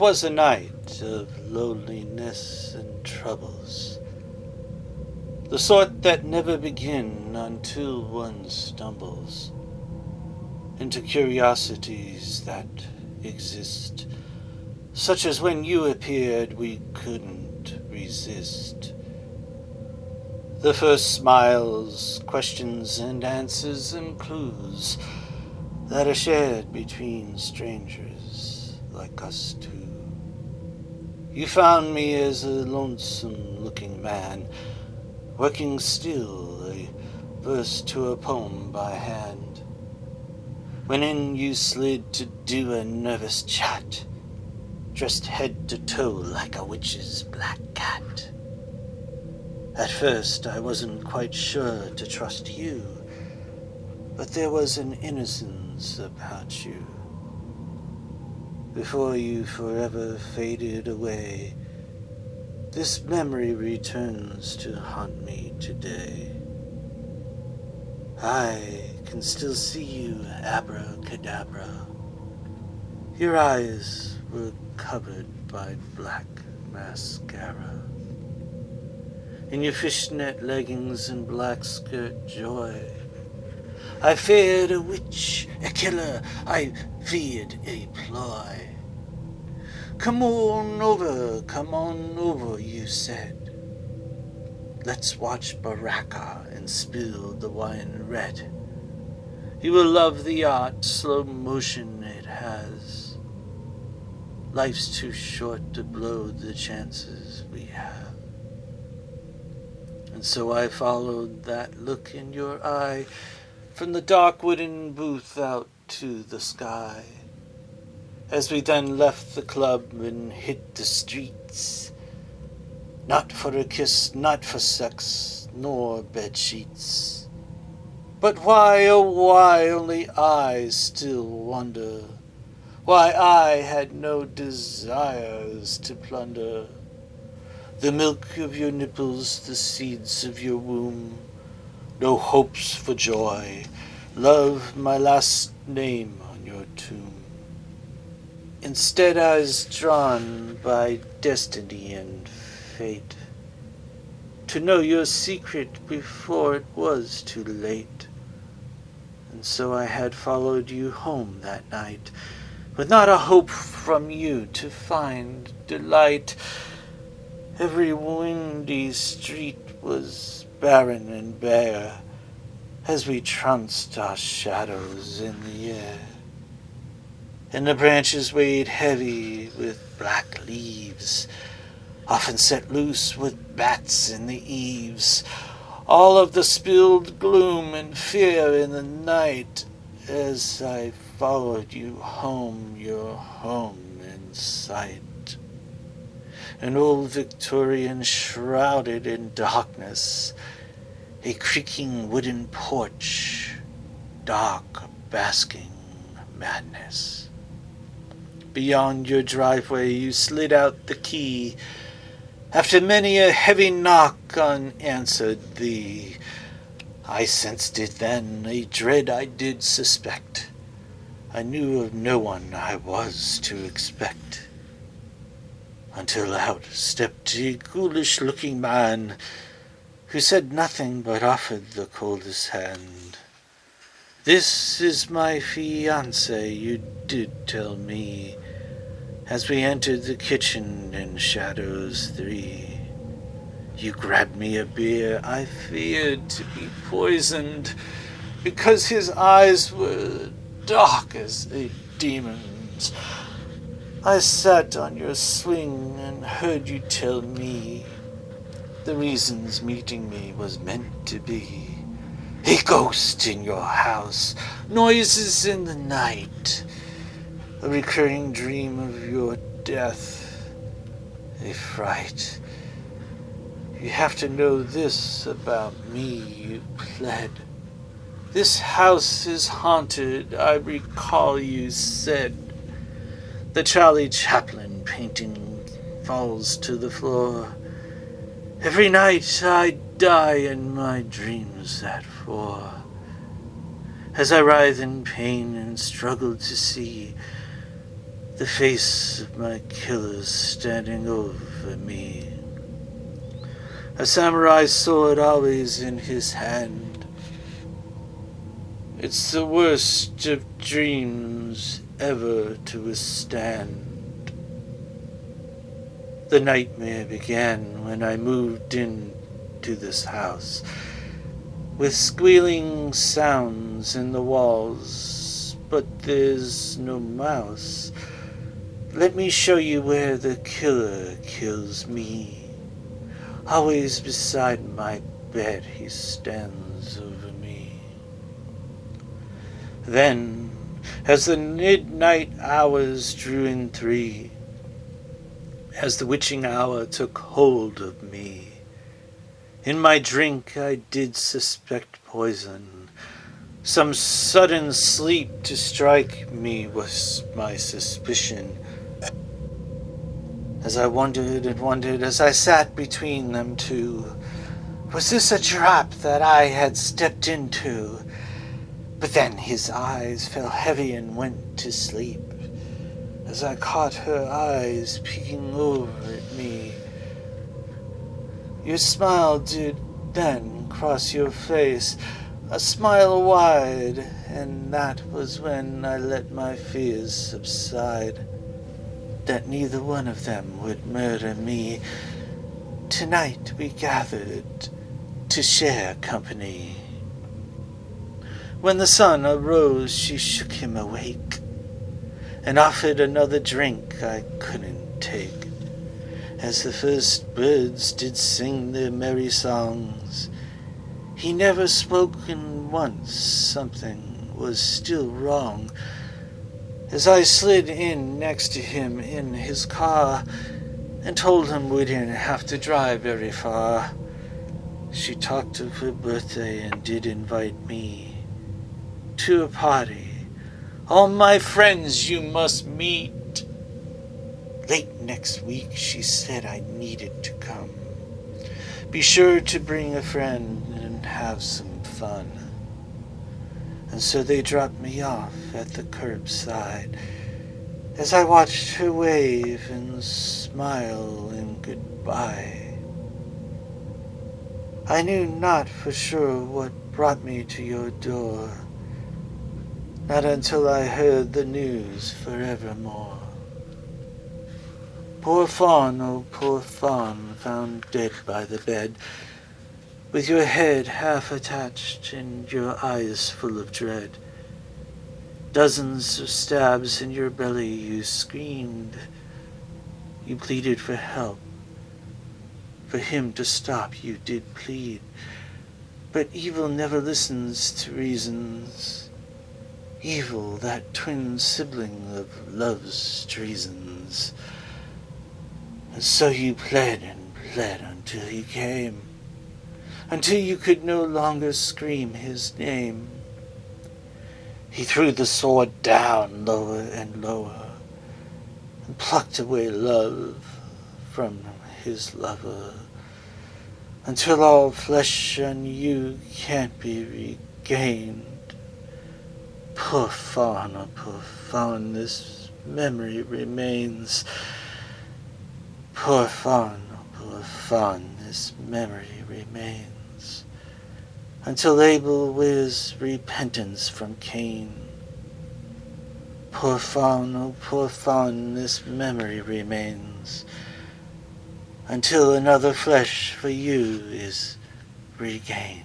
'twas a night of loneliness and troubles, the sort that never begin until one stumbles into curiosities that exist, such as when you appeared we couldn't resist. The first smiles, questions and answers and clues that are shared between strangers like us two. You found me as a lonesome-looking man, working still a verse to a poem by hand, when in you slid to do a nervous chat, dressed head to toe like a witch's black cat. At first I wasn't quite sure to trust you, but there was an innocence about you. Before you forever faded away, this memory returns to haunt me today. I can still see you, abracadabra. Your eyes were covered by black mascara. In your fishnet leggings and black skirt joy, I feared a witch, a killer, I feared a ploy. Come on over, you said. Let's watch Baraka and spill the wine red. You will love the art, slow motion it has. Life's too short to blow the chances we have. And so I followed that look in your eye, from the dark wooden booth out to the sky, as we then left the club and hit the streets, not for a kiss, not for sex, nor bed sheets. But why, oh why, only I still wonder, why I had no desires to plunder. The milk of your nipples, the seeds of your womb, no hopes for joy, love my last name on your tomb. Instead I was drawn by destiny and fate to know your secret before it was too late. And so I had followed you home that night, with not a hope from you to find delight. Every windy street was barren and bare, as we trounced our shadows in the air. And the branches weighed heavy with black leaves, often set loose with bats in the eaves, all of the spilled gloom and fear in the night, as I followed you home, your home in sight. An old Victorian shrouded in darkness, a creaking wooden porch, dark, basking madness. Beyond your driveway you slid out the key, after many a heavy knock unanswered thee. I sensed it then, a dread I did suspect. I knew of no one I was to expect, until out stepped a ghoulish-looking man, who said nothing but offered the coldest hand. This is my fiancé, you did tell me, as we entered the kitchen in shadows three. You grabbed me a beer, I feared to be poisoned, because his eyes were dark as a demon's. I sat on your swing and heard you tell me the reasons meeting me was meant to be. A ghost in your house, noises in the night, a recurring dream of your death, a fright. You have to know this about me, you pled. This house is haunted, I recall you said. The Charlie Chaplin painting falls to the floor. Every night I die in my dreams at 4. As I writhe in pain and struggle to see, the the face of my killer standing over me. A samurai sword always in his hand. It's the worst of dreams ever to withstand. The nightmare began when I moved into this house, with squealing sounds in the walls, but there's no mouse. Let me show you where the killer kills me. Always beside my bed he stands over me. Then, as the midnight hours drew in 3, as the witching hour took hold of me, in my drink I did suspect poison. Some sudden sleep to strike me was my suspicion. As I wondered and wondered, as I sat between them two, was this a trap that I had stepped into? But then his eyes fell heavy and went to sleep, as I caught her eyes peeking over at me. Your smile did then cross your face, a smile wide, and that was when I let my fears subside, that neither one of them would murder me. Tonight we gathered to share company. When the sun arose, she shook him awake, and offered another drink I couldn't take. As the first birds did sing their merry songs, he never spoken once. Something was still wrong. As I slid in next to him in his car and told him we didn't have to drive very far, she talked of her birthday and did invite me to a party. All my friends you must meet. Late next week she said I needed to come. Be sure to bring a friend and have some fun. And so they dropped me off at the curbside, as I watched her wave and smile in goodbye. I knew not for sure what brought me to your door, not until I heard the news forevermore. Poor Fawn, oh poor Fawn, found dead by the bed, with your head half attached and your eyes full of dread. Dozens of stabs in your belly you screamed. You pleaded for help. For him to stop you did plead. But evil never listens to reasons. Evil, that twin sibling of love's treasons. And so you pled and pled until he came, until you could no longer scream his name. He threw the sword down lower and lower, and plucked away love from his lover, until all flesh on you can't be regained. Poor Fawn, oh poor Fawn, this memory remains. Poor Fawn, oh poor Fawn, this memory remains, until Abel wears repentance from Cain. Poor Fawn, oh poor Fawn, this memory remains, until another flesh for you is regained.